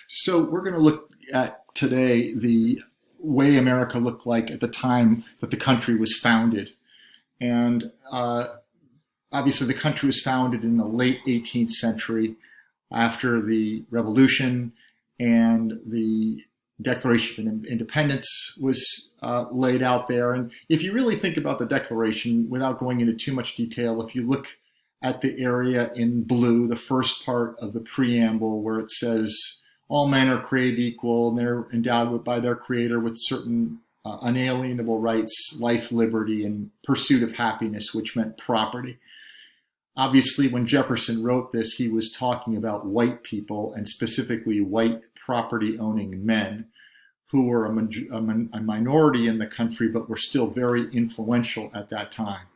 So we're going to look at today the way America looked like at the time that the country was founded. And obviously, the country was founded in the late 18th century after the Revolution, and the Declaration of Independence was laid out there. And if you really think about the Declaration, without going into too much detail, if you look at the area in blue, the first part of the preamble where it says, all men are created equal and they're endowed by their creator with certain unalienable rights, life, liberty, and pursuit of happiness, which meant property. Obviously, when Jefferson wrote this, he was talking about white people, and specifically white property-owning men, who were a minority in the country, but were still very influential at that time.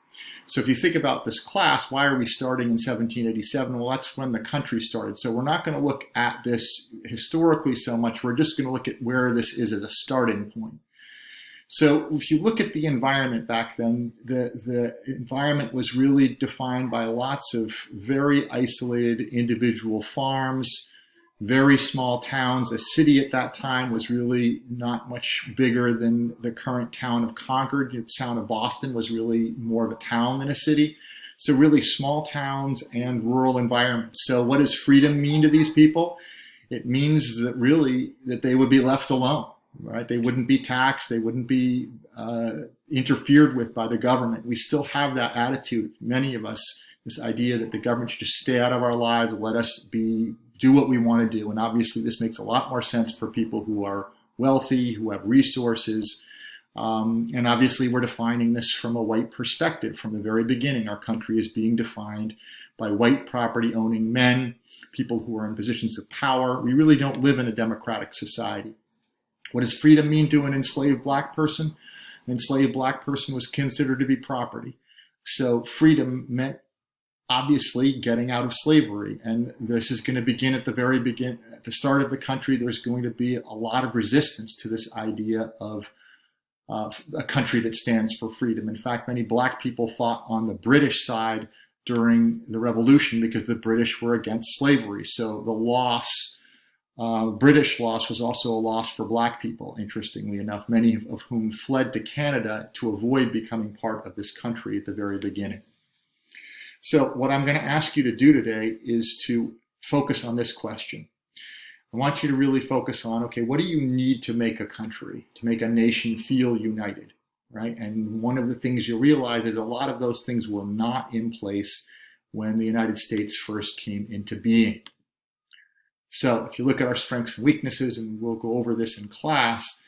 So if you think about this class, why are we starting in 1787? Well, that's when the country started. So we're not going to look at this historically so much. We're just going to look at where this is as a starting point. So if you look at the environment back then, the environment was really defined by lots of very isolated individual farms, very small towns. A city at that time was really not much bigger than the current town of Concord. The town of Boston was really more of a town than a city. So really small towns and rural environments. So what does freedom mean to these people? It means that really that they would be left alone, right? They wouldn't be taxed. They wouldn't be interfered with by the government. We still have that attitude, many of us, this idea that the government should just stay out of our lives, let us do what we want to do. And obviously this makes a lot more sense for people who are wealthy, who have resources. And obviously we're defining this from a white perspective. From the very beginning, our country is being defined by white property owning men, people who are in positions of power. We really don't live in a democratic society. What does freedom mean to an enslaved black person? An enslaved black person was considered to be property. So freedom meant obviously getting out of slavery. And this is going to begin at the very beginning. At the start of the country, there's going to be a lot of resistance to this idea of a country that stands for freedom. In fact, many black people fought on the British side during the Revolution because the British were against slavery. So the British loss was also a loss for black people, interestingly enough, many of whom fled to Canada to avoid becoming part of this country at the very beginning. So what I'm going to ask you to do today is to focus on this question. I want you to really focus on, okay, what do you need to make a country, to make a nation feel united, right? And one of the things you'll realize is a lot of those things were not in place when the United States first came into being. So if you look at our strengths and weaknesses, and we'll go over this in class,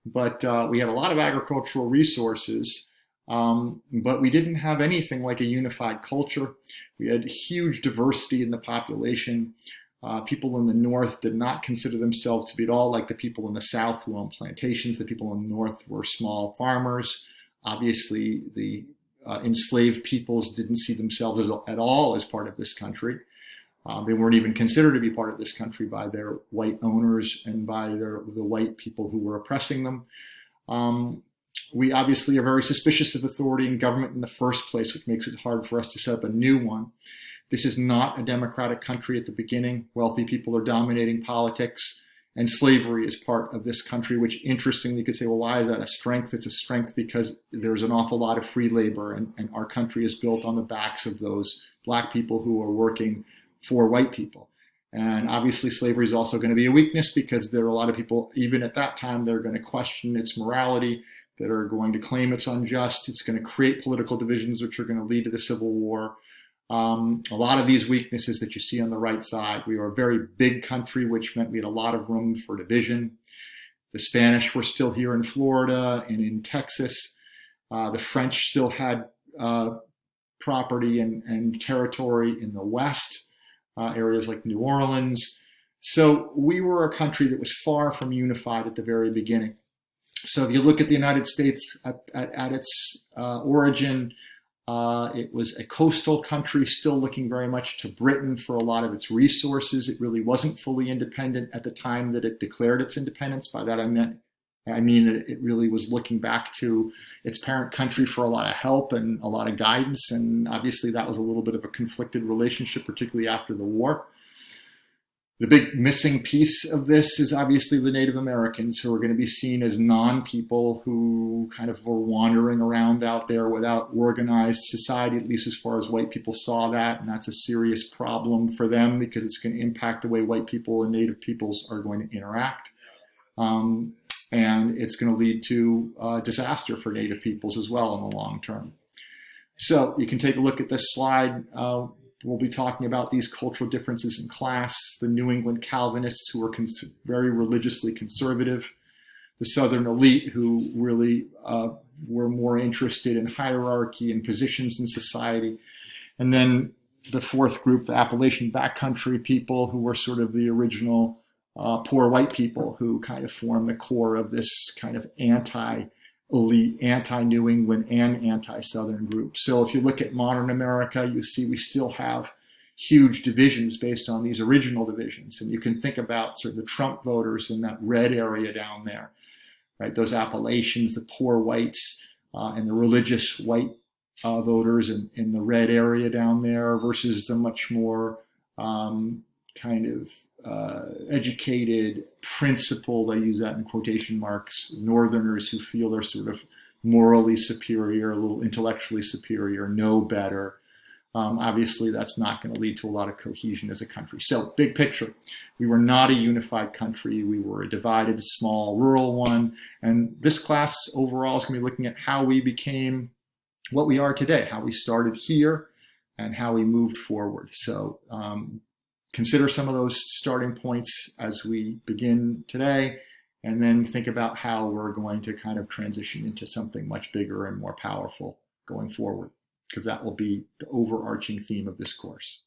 but we had a lot of agricultural resources, but we didn't have anything like a unified culture. We had huge diversity in the population. People in the North did not consider themselves to be at all like the people in the South who owned plantations. The people in the North were small farmers. Obviously, the enslaved peoples didn't see themselves at all as part of this country. They weren't even considered to be part of this country by their white owners and by the white people who were oppressing them. We obviously are very suspicious of authority and government in the first place, which makes it hard for us to set up a new one. This is not a democratic country at the beginning. Wealthy people are dominating politics, and slavery is part of this country, which interestingly you could say, well, why is that a strength? It's a strength because there's an awful lot of free labor, and our country is built on the backs of those black people who are working for white people. And obviously slavery is also going to be a weakness because there are a lot of people, even at that time, they're going to question its morality, that are going to claim it's unjust. It's going to create political divisions, which are going to lead to the Civil War. A lot of these weaknesses that you see on the right side. We were a very big country, which meant we had a lot of room for division. The Spanish were still here in Florida and in Texas. The French still had property and territory in the West, areas like New Orleans. So we were a country that was far from unified at the very beginning. So if you look at the United States at its origin, it was a coastal country, still looking very much to Britain for a lot of its resources. It really wasn't fully independent at the time that it declared its independence. By that I mean that it really was looking back to its parent country for a lot of help and a lot of guidance. And obviously that was a little bit of a conflicted relationship, particularly after the war. The big missing piece of this is obviously the Native Americans, who are going to be seen as non-people who kind of were wandering around out there without organized society, at least as far as white people saw that. And that's a serious problem for them because it's going to impact the way white people and Native peoples are going to interact. And it's going to lead to disaster for Native peoples as well in the long term. So you can take a look at this slide. We'll be talking about these cultural differences in class, the New England Calvinists, who were very religiously conservative, the Southern elite, who really were more interested in hierarchy and positions in society, and then the fourth group, the Appalachian backcountry people, who were sort of the original poor white people, who kind of form the core of this kind of anti-elite, anti-New England, and anti-Southern group. So if you look at modern America, you see we still have huge divisions based on these original divisions. And you can think about sort of the Trump voters in that red area down there, right? Those Appalachians, the poor whites, and the religious white voters in the red area down there versus the much more kind of educated, principled, I use that in quotation marks, Northerners who feel they're sort of morally superior, a little intellectually superior, know better. Obviously, that's not going to lead to a lot of cohesion as a country. So, big picture, we were not a unified country. We were a divided, small, rural one. And this class overall is going to be looking at how we became what we are today, how we started here, and how we moved forward. So, consider some of those starting points as we begin today, and then think about how we're going to kind of transition into something much bigger and more powerful going forward, because that will be the overarching theme of this course.